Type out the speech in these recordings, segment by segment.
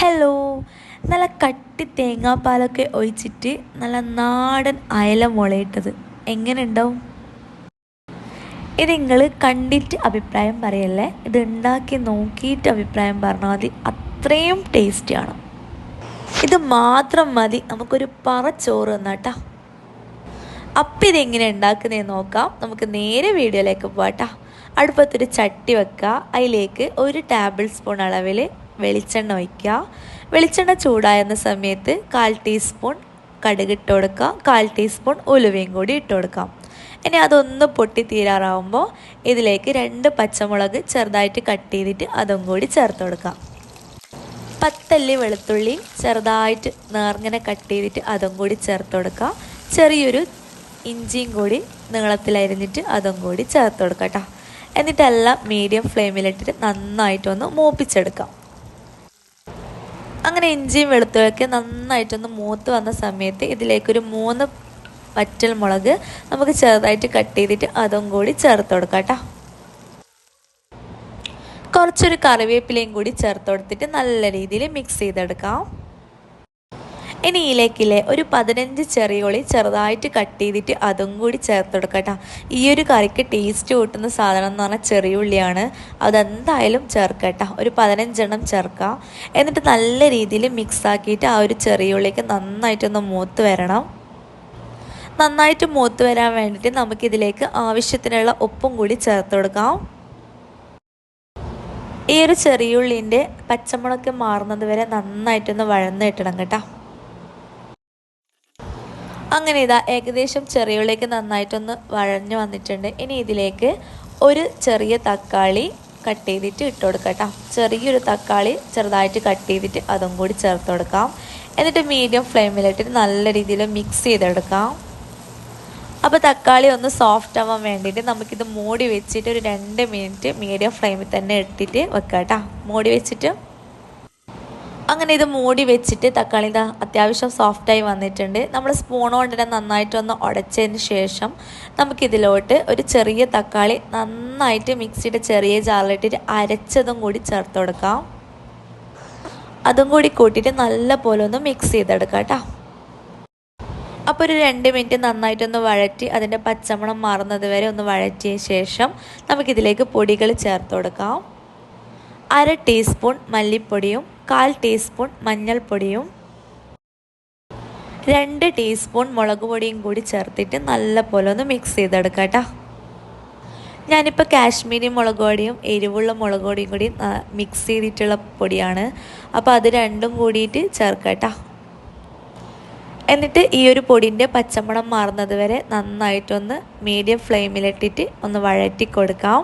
Hello, നല്ല കട്ടി തേങ്ങാപ്പാലൊക്കെ ഒഴിച്ചിട്ട് നല്ല നാടൻ അയല മുളയിട്ടത് എങ്ങനെ ഉണ്ടാവും? ഇത് നിങ്ങൾ കണ്ടിട്ട് അഭിപ്രായം പറയല്ലേ, ഇത് ഉണ്ടാക്കി നോക്കിയിട്ട് അഭിപ്രായം പറഞ്ഞാൽ മതി. അത്രയും ടേസ്റ്റിയാണ്. ഇത് മാത്രം മതി നമുക്കൊരു പറ ചോറ് തന്നാട്ടാ. അപ്പം ഇതെങ്ങനെ ഉണ്ടാക്കുന്നതെന്ന് നോക്കാം. നമുക്ക് നേരെ വീഡിയോയിലേക്ക് പോകാട്ടാ. അടുപ്പത്തൊരു ചട്ടി വെക്കുക. അതിലേക്ക് 1 ടേബിൾ സ്പൂൺ അളവിൽ വെളിച്ചെണ്ണ ഒഴിക്കുക. വെളിച്ചെണ്ണ ചൂടാകുന്ന സമയത്ത് 1/4 ടീസ്പൂൺ കടുക് ഇട്ട് കൊടുക്കുക. 1/4 ടീസ്പൂൺ ഉലുവയും കൂടി ഇട്ട് കൊടുക്കാം. ഇനി അതൊന്ന് പൊട്ടി തീരാറാവുമ്പോൾ ഇതിലേക്ക് 2 പച്ചമുളക് ചെറുതായിട്ട് കട്ട് ചെയ്തിട്ട് അതും കൂടി ചേർത്ത് കൊടുക്കാം. 10 അല്ലി വെളുത്തുള്ളി ചെറുതായിട്ട് നേർങ്ങനെ കട്ട് ചെയ്തിട്ട് അതും കൂടി ചേർത്ത് കൊടുക്കുക. ചെറിയൊരു ഇഞ്ചിയും കൂടി നീളത്തിലരിഞ്ഞിട്ട് അതും കൂടി ചേർത്ത് കൊടുക്കാം കേട്ടോ. എന്നിട്ടെല്ലാം മീഡിയം ഫ്ലെയിമിലിട്ടിട്ട് നന്നായിട്ടൊന്ന് മൂപ്പിച്ചെടുക്കാം. അങ്ങനെ ഇഞ്ചിയും വെളുത്തുള്ളിയൊക്കെ നന്നായിട്ടൊന്ന് മൂത്ത് വന്ന സമയത്ത് ഇതിലേക്കൊരു 3 വറ്റൽ മുളക് നമുക്ക് ചെറുതായിട്ട് കട്ട് ചെയ്തിട്ട് അതും കൂടി ചേർത്ത് കൊടുക്കാം കേട്ടോ. കുറച്ചൊരു കറിവേപ്പിലയും കൂടി ചേർത്ത് കൊടുത്തിട്ട് നല്ല രീതിയിൽ മിക്സ് ചെയ്തെടുക്കാം. ഇനി ഇതിലേക്കില്ലേ ഒരു 15 ചെറിയുള്ളി ചെറുതായിട്ട് കട്ട് ചെയ്തിട്ട് അതും കൂടി ചേർത്ത് കൊടുക്കാം കേട്ടോ. ഈ ഒരു കറിക്ക് ടേസ്റ്റ് കൂട്ടുന്ന സാധനം എന്ന് പറഞ്ഞാൽ ചെറിയുള്ളിയാണ്. അതെന്തായാലും ചേർക്കാം കേട്ടോ. ഒരു 15 എണ്ണം ചേർക്കാം. എന്നിട്ട് നല്ല രീതിയിൽ മിക്സ് ആക്കിയിട്ട് ആ ഒരു ചെറിയുള്ളിക്ക് നന്നായിട്ടൊന്ന് മൂത്ത് വരണം. നന്നായിട്ട് മൂത്ത് വരാൻ വേണ്ടിയിട്ട് നമുക്കിതിലേക്ക് ആവശ്യത്തിനുള്ള ഉപ്പും കൂടി ചേർത്ത് കൊടുക്കാം. ഈ ഒരു ചെറിയുള്ളിൻ്റെ പച്ചമുളക് മാറുന്നത് വരെ നന്നായിട്ടൊന്ന് വഴന്നിട്ടണം കേട്ടോ. അങ്ങനെ ഇതാ ഏകദേശം ചെറിയുള്ളിലേക്ക് നന്നായിട്ടൊന്ന് വഴഞ്ഞു വന്നിട്ടുണ്ട്. ഇനി ഇതിലേക്ക് ഒരു ചെറിയ തക്കാളി കട്ട് ചെയ്തിട്ട് ഇട്ട് കൊടുക്കാം കേട്ടോ. ചെറിയൊരു തക്കാളി ചെറുതായിട്ട് കട്ട് ചെയ്തിട്ട് അതും കൂടി ചേർത്ത് കൊടുക്കാം. എന്നിട്ട് മീഡിയം ഫ്ലെയിമിലിട്ടിട്ട് നല്ല രീതിയിൽ മിക്സ് ചെയ്തെടുക്കാം. അപ്പോൾ തക്കാളി ഒന്ന് സോഫ്റ്റ് ആവാൻ വേണ്ടിയിട്ട് നമുക്കിത് മൂടി വെച്ചിട്ട് ഒരു 2 മിനിറ്റ് മീഡിയം ഫ്ലെയിമിൽ തന്നെ ഇട്ടിട്ട് വെക്കാം കേട്ടോ. മൂടി വെച്ചിട്ട് അങ്ങനെ ഇത് മൂടി വെച്ചിട്ട് തക്കാളി ഇതാ അത്യാവശ്യം സോഫ്റ്റായി വന്നിട്ടുണ്ട്. നമ്മൾ സ്പൂൺ കൊണ്ട് തന്നെ നന്നായിട്ടൊന്ന് ഉടച്ചതിന് ശേഷം നമുക്കിതിലോട്ട് ഒരു ചെറിയ തക്കാളി നന്നായിട്ട് മിക്സിയുടെ ചെറിയ ജാറിലിട്ടിട്ട് അരച്ചതും കൂടി ചേർത്ത് കൊടുക്കാം. അതും കൂടി കൂട്ടിയിട്ട് നല്ല പോലെ ഒന്ന് മിക്സ് ചെയ്തെടുക്കാം കേട്ടോ. അപ്പോൾ ഒരു 2 മിനിറ്റ് നന്നായിട്ടൊന്ന് വഴറ്റി അതിൻ്റെ പച്ചമണം മാറുന്നത് വരെ ഒന്ന് വഴറ്റിയ ശേഷം നമുക്കിതിലേക്ക് പൊടികൾ ചേർത്ത് കൊടുക്കാം. 1/2 ടീസ്പൂൺ മല്ലിപ്പൊടിയും 1/4 ടീസ്പൂൺ മഞ്ഞൾപ്പൊടിയും 2 ടീസ്പൂൺ മുളക് പൊടിയും കൂടി ചേർത്തിട്ട് നല്ല പോലെ ഒന്ന് മിക്സ് ചെയ്തെടുക്കാം കേട്ടോ. ഞാനിപ്പോൾ കാശ്മീരി മുളക് പൊടിയും എരിവുള്ള മുളക് പൊടിയും കൂടി മിക്സ് ചെയ്തിട്ടുള്ള പൊടിയാണ്. അപ്പോൾ അത് രണ്ടും കൂടിയിട്ട് ചേർക്കാം കേട്ടോ. എന്നിട്ട് ഈ ഒരു പൊടിൻ്റെ പച്ചമണം മാറുന്നത് വരെ നന്നായിട്ടൊന്ന് മീഡിയം ഫ്ലെയിമിലിട്ടിട്ട് ഒന്ന് വഴറ്റി കൊടുക്കാം.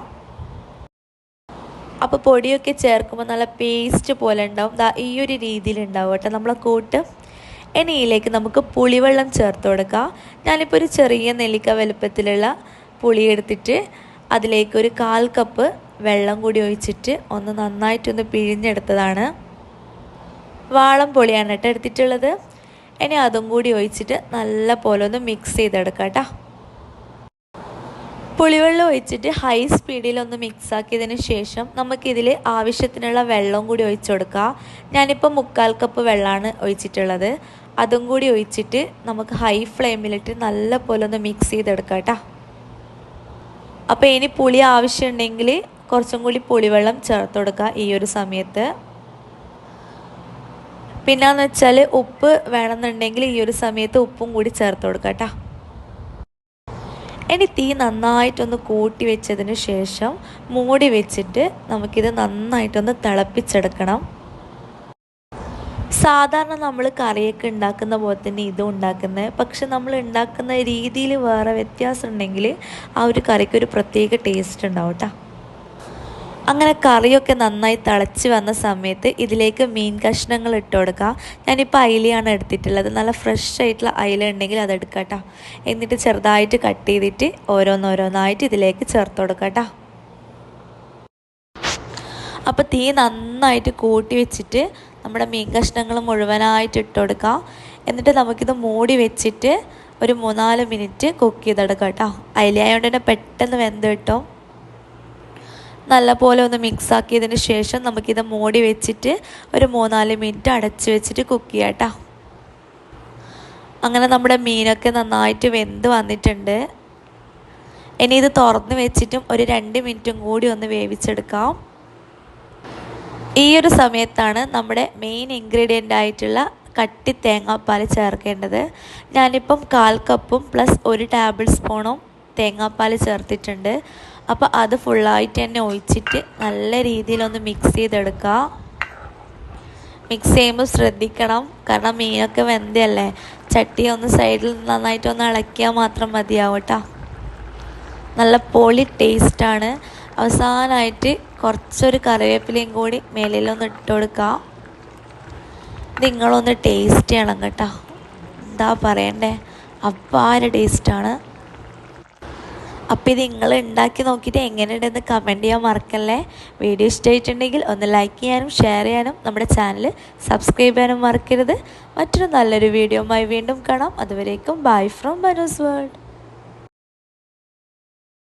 അപ്പോൾ പൊടിയൊക്കെ ചേർക്കുമ്പോൾ നല്ല പേസ്റ്റ് പോലെ ഉണ്ടാവും. ഈ ഒരു രീതിയിലുണ്ടാവും കേട്ടോ നമ്മളെ കൂട്ട്. ഇനി ഇതിലേക്ക് നമുക്ക് പുളിവെള്ളം ചേർത്ത് കൊടുക്കാം. ഞാനിപ്പോൾ ഒരു ചെറിയ നെല്ലിക്ക വലുപ്പത്തിലുള്ള പുളി എടുത്തിട്ട് അതിലേക്ക് ഒരു 1/4 കപ്പ് വെള്ളം കൂടി ഒഴിച്ചിട്ട് ഒന്ന് നന്നായിട്ടൊന്ന് പിഴിഞ്ഞെടുത്തതാണ്. വാളം പുളിയാണ് കേട്ടോ എടുത്തിട്ടുള്ളത്. ഇനി അതും കൂടി ഒഴിച്ചിട്ട് നല്ല പോലെ ഒന്ന് മിക്സ് ചെയ്തെടുക്കാം കേട്ടോ. പുളിവെള്ളം ഒഴിച്ചിട്ട് ഹൈ സ്പീഡിലൊന്ന് മിക്സാക്കിയതിന് ശേഷം നമുക്കിതിൽ ആവശ്യത്തിനുള്ള വെള്ളവും കൂടി ഒഴിച്ചു കൊടുക്കാം. ഞാനിപ്പോൾ 1/4 കപ്പ് വെള്ളമാണ് ഒഴിച്ചിട്ടുള്ളത്. അതും കൂടി ഒഴിച്ചിട്ട് നമുക്ക് ഹൈ ഫ്ലെയിമിലിട്ട് നല്ല പോലെ ഒന്ന് മിക്സ് ചെയ്തെടുക്കാം കേട്ടോ. അപ്പോൾ ഇനി പുളി ആവശ്യമുണ്ടെങ്കിൽ കുറച്ചും കൂടി പുളിവെള്ളം ചേർത്ത് കൊടുക്കുക ഈ ഒരു സമയത്ത്. പിന്നെയെന്ന് വെച്ചാൽ ഉപ്പ് വേണമെന്നുണ്ടെങ്കിൽ ഈ ഒരു സമയത്ത് ഉപ്പും കൂടി ചേർത്ത് കൊടുക്കാം കേട്ടോ. ഇനി തീ നന്നായിട്ടൊന്ന് കൂട്ടി വെച്ചതിന് ശേഷം മൂടി വെച്ചിട്ട് നമുക്കിത് നന്നായിട്ടൊന്ന് തിളപ്പിച്ചെടുക്കണം. സാധാരണ നമ്മൾ കറിയൊക്കെ ഉണ്ടാക്കുന്ന പോലെ തന്നെ ഇതും ഉണ്ടാക്കുന്നത്. പക്ഷെ നമ്മൾ ഉണ്ടാക്കുന്ന രീതിയിൽ വേറെ വ്യത്യാസം ഉണ്ടെങ്കിൽ ആ ഒരു കറിക്ക് ഒരു പ്രത്യേക ടേസ്റ്റ് ഉണ്ടാവും കേട്ടോ. അങ്ങനെ കറിയൊക്കെ നന്നായി തിളച്ച് വന്ന സമയത്ത് ഇതിലേക്ക് മീൻ കഷ്ണങ്ങൾ ഇട്ട് കൊടുക്കുക. ഞാനിപ്പോൾ അയിലയാണ് എടുത്തിട്ടുള്ളത്. നല്ല ഫ്രഷ് ആയിട്ടുള്ള അയില ഉണ്ടെങ്കിൽ അതെടുക്കാം കേട്ടോ. എന്നിട്ട് ചെറുതായിട്ട് കട്ട് ചെയ്തിട്ട് ഓരോന്നോരോന്നായിട്ട് ഇതിലേക്ക് ചേർത്ത് കൊടുക്കാം കേട്ടോ. അപ്പോൾ തീ നന്നായിട്ട് കൂട്ടി വെച്ചിട്ട് നമ്മുടെ മീൻ കഷ്ണങ്ങൾ മുഴുവനായിട്ട് ഇട്ട് കൊടുക്കാം. എന്നിട്ട് നമുക്കിത് മൂടി വെച്ചിട്ട് ഒരു 3-4 മിനിറ്റ് കുക്ക് ചെയ്തെടുക്കാം കേട്ടോ. അയില ആയതുകൊണ്ട് തന്നെ പെട്ടെന്ന് വെന്ത് കിട്ടും. നല്ലപോലെ ഒന്ന് മിക്സ് ആക്കിയതിന് ശേഷം നമുക്കിത് മൂടി വെച്ചിട്ട് ഒരു 3-4 മിനിറ്റ് അടച്ച് വെച്ചിട്ട് കുക്ക് ചെയ്യാം കേട്ടോ. അങ്ങനെ നമ്മുടെ മീനൊക്കെ നന്നായിട്ട് വെന്ത് വന്നിട്ടുണ്ട്. ഇനി ഇത് തുറന്ന് വെച്ചിട്ടും ഒരു 2 മിനിറ്റും കൂടി ഒന്ന് വേവിച്ചെടുക്കാം. ഈ ഒരു സമയത്താണ് നമ്മുടെ മെയിൻ ഇൻഗ്രീഡിയൻ്റ് ആയിട്ടുള്ള കട്ടി തേങ്ങാപ്പാൽ ചേർക്കേണ്ടത്. ഞാനിപ്പം 1/4 കപ്പും പ്ലസ് 1 ടേബിൾ സ്പൂണും തേങ്ങാപ്പാൽ ചേർത്തിട്ടുണ്ട്. അപ്പോൾ അത് ഫുള്ളായിട്ട് തന്നെ ഒഴിച്ചിട്ട് നല്ല രീതിയിലൊന്ന് മിക്സ് ചെയ്തെടുക്കുക. മിക്സ് ചെയ്യുമ്പോൾ ശ്രദ്ധിക്കണം, കാരണം മീനൊക്കെ വെന്തയല്ലേ. ചട്ടി ഒന്ന് സൈഡിൽ നന്നായിട്ടൊന്ന് ഇളക്കിയാൽ മാത്രം മതിയാവും കേട്ടോ. നല്ല പൊളി ടേസ്റ്റാണ്. അവസാനമായിട്ട് കുറച്ചൊരു കറിവേപ്പിലയും കൂടി മേലിലൊന്ന് ഇട്ട് കൊടുക്കുക. നിങ്ങളൊന്ന് ടേസ്റ്റ് ചെയ്യണം കേട്ടോ. എന്താ പറയണ്ടേ, അപാര ടേസ്റ്റാണ്. അപ്പോൾ ഇത് നിങ്ങൾ ഉണ്ടാക്കി നോക്കിയിട്ട് എങ്ങനെയുണ്ടെന്ന് കമൻറ്റ് ചെയ്യാൻ മറക്കല്ലേ. വീഡിയോ ഇഷ്ടമായിട്ടുണ്ടെങ്കിൽ ഒന്ന് ലൈക്ക് ചെയ്യാനും ഷെയർ ചെയ്യാനും നമ്മുടെ ചാനൽ സബ്സ്ക്രൈബ് ചെയ്യാനും മറക്കരുത്. മറ്റൊരു നല്ലൊരു വീഡിയോയുമായി വീണ്ടും കാണാം. അതുവരേക്കും ബൈ ഫ്രം ബനൂസ് വേൾഡ്.